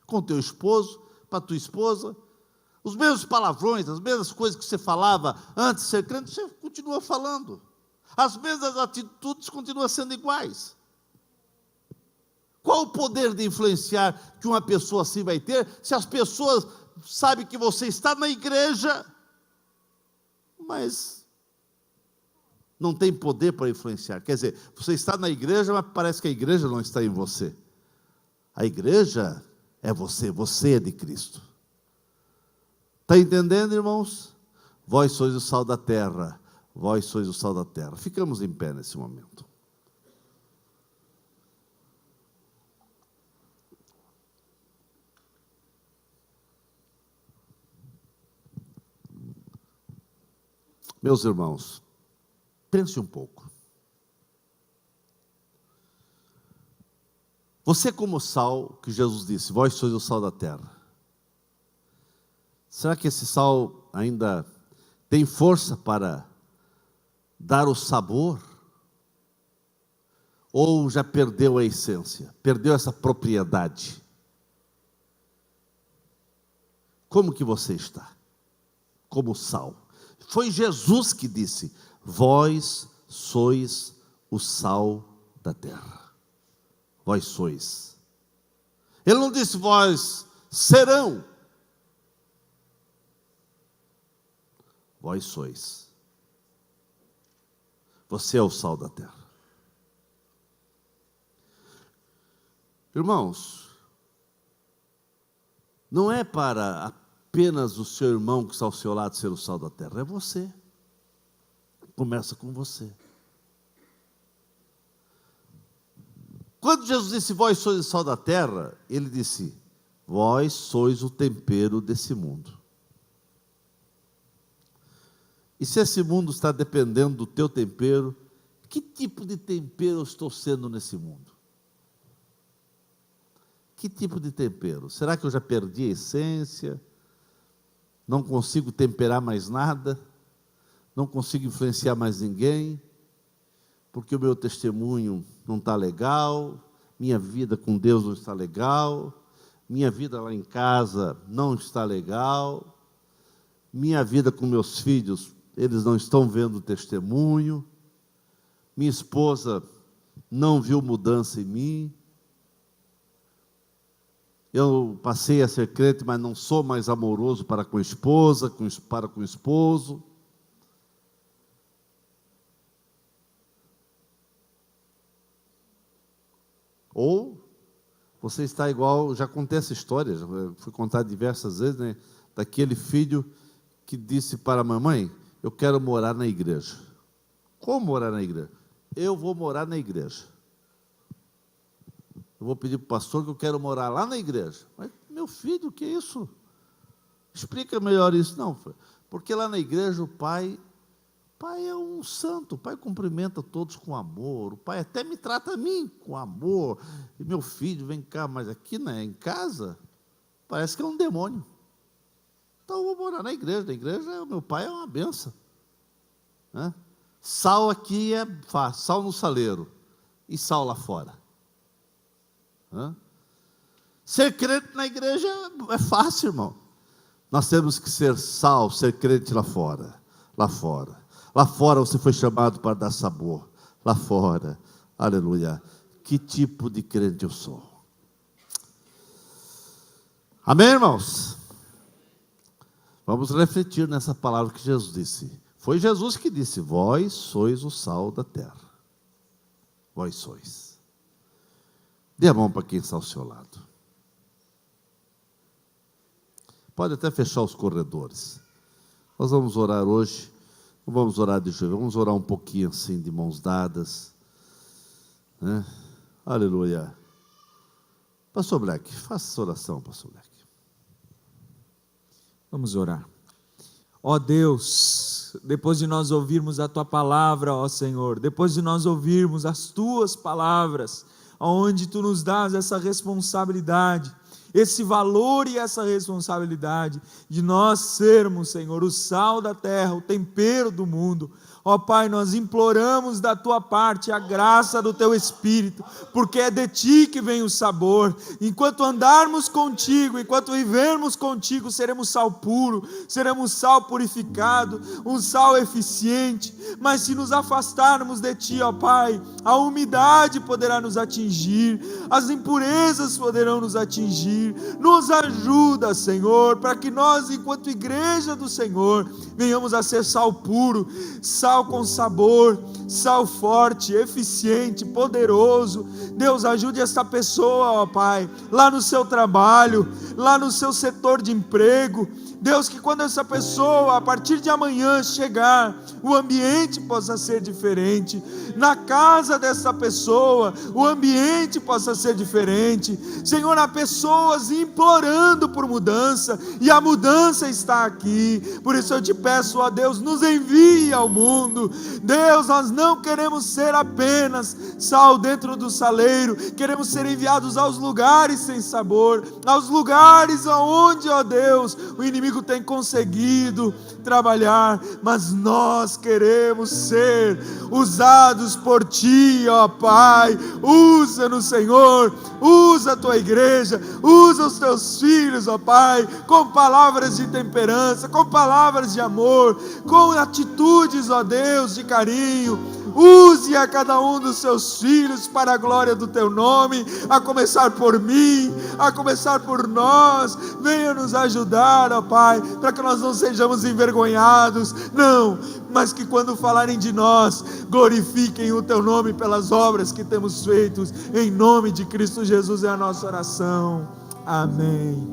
com o teu esposo, para a tua esposa? Os mesmos palavrões, as mesmas coisas que você falava antes de ser crente, você continua falando. As mesmas atitudes continuam sendo iguais. Qual o poder de influenciar que uma pessoa assim vai ter, se as pessoas sabem que você está na igreja, mas não tem poder para influenciar? Quer dizer, você está na igreja, mas parece que a igreja não está em você. A igreja é você, você é de Cristo. Está entendendo, irmãos? Vós sois o sal da terra, vós sois o sal da terra. Ficamos em pé nesse momento. Meus irmãos, pense um pouco. Você como sal, que Jesus disse, vós sois o sal da terra. Será que esse sal ainda tem força para dar o sabor? Ou já perdeu a essência, perdeu essa propriedade? Como que você está? Como sal. Foi Jesus que disse, vós sois o sal da terra. Vós sois. Ele não disse, vós serão. Vós sois. Você é o sal da terra. Irmãos, não é para apenas o seu irmão que está ao seu lado ser o sal da terra, é você. Começa com você. Quando Jesus disse, vós sois o sal da terra, ele disse, vós sois o tempero desse mundo. E se esse mundo está dependendo do teu tempero, que tipo de tempero eu estou sendo nesse mundo? Que tipo de tempero? Será que eu já perdi a essência? Não consigo temperar mais nada? Não consigo influenciar mais ninguém? Porque o meu testemunho não está legal, minha vida com Deus não está legal, minha vida lá em casa não está legal, minha vida com meus filhos, eles não estão vendo o testemunho, minha esposa não viu mudança em mim, eu passei a ser crente, mas não sou mais amoroso para com a esposa, para com o esposo. Ou você está igual, já contei essa história, já fui contar diversas vezes, né, daquele filho que disse para a mamãe, eu quero morar na igreja. Como morar na igreja? Eu vou morar na igreja. Eu vou pedir para o pastor que eu quero morar lá na igreja. Mas, meu filho, o que é isso? Explica melhor isso. Não, porque lá na igreja o pai é um santo, o pai cumprimenta todos com amor, o pai até me trata a mim com amor. E meu filho, vem cá, mas aqui, né, em casa, parece que é um demônio. Então eu vou morar na igreja, meu pai é uma benção. Né? Sal aqui é fácil, sal no saleiro, e sal lá fora. Ser crente na igreja é fácil, irmão. Nós temos que ser sal, ser crente lá fora. Lá fora. Lá fora você foi chamado para dar sabor. Lá fora. Aleluia. que tipo de crente eu sou. Amém, irmãos? Vamos refletir nessa palavra que Jesus disse. Foi Jesus que disse: vós sois o sal da terra. Vós sois. Dê a mão para quem está ao seu lado. Pode até fechar os corredores. Nós vamos orar hoje. Não vamos orar de joelho, vamos orar um pouquinho assim, de mãos dadas, né? Aleluia. Pastor Black, faça essa oração, Pastor Black. Vamos orar. Ó Deus, depois de nós ouvirmos a Tua palavra, ó Senhor, depois de nós ouvirmos as Tuas palavras, onde Tu nos dás essa responsabilidade, esse valor e essa responsabilidade de nós sermos, Senhor, o sal da terra, o tempero do mundo. Ó Pai, nós imploramos da Tua parte a graça do Teu Espírito, porque é de Ti que vem o sabor. Enquanto andarmos contigo, enquanto vivermos contigo, seremos sal puro, seremos sal purificado, um sal eficiente. Mas se nos afastarmos de Ti, ó Pai, a umidade poderá nos atingir, as impurezas poderão nos atingir. Nos ajuda, Senhor, para que nós, enquanto igreja do Senhor, venhamos a ser sal puro, sal com sabor, sal forte, eficiente, poderoso. Deus, ajude esta pessoa, ó Pai, lá no seu trabalho, lá no seu setor de emprego. Deus, que quando essa pessoa, a partir de amanhã, chegar, o ambiente possa ser diferente. Na casa dessa pessoa, o ambiente possa ser diferente. Senhor, há pessoas implorando por mudança, e a mudança está aqui. Por isso eu te peço, ó Deus, nos envie ao mundo. Deus, nós não queremos ser apenas sal dentro do saleiro, queremos ser enviados aos lugares sem sabor, aos lugares onde, ó Deus, o inimigo tem conseguido trabalhar, mas nós queremos ser usados por Ti, ó Pai. Usa-nos, Senhor, usa a Tua igreja, usa os Teus filhos, ó Pai, com palavras de temperança, com palavras de amor, com atitudes, ó Deus, de carinho. Use a cada um dos Seus filhos para a glória do Teu nome, a começar por mim, a começar por nós. Venha nos ajudar, ó Pai, para que nós não sejamos envergonhados, não, mas que quando falarem de nós, glorifiquem o Teu nome pelas obras que temos feitos. Em nome de Cristo Jesus é a nossa oração. Amém.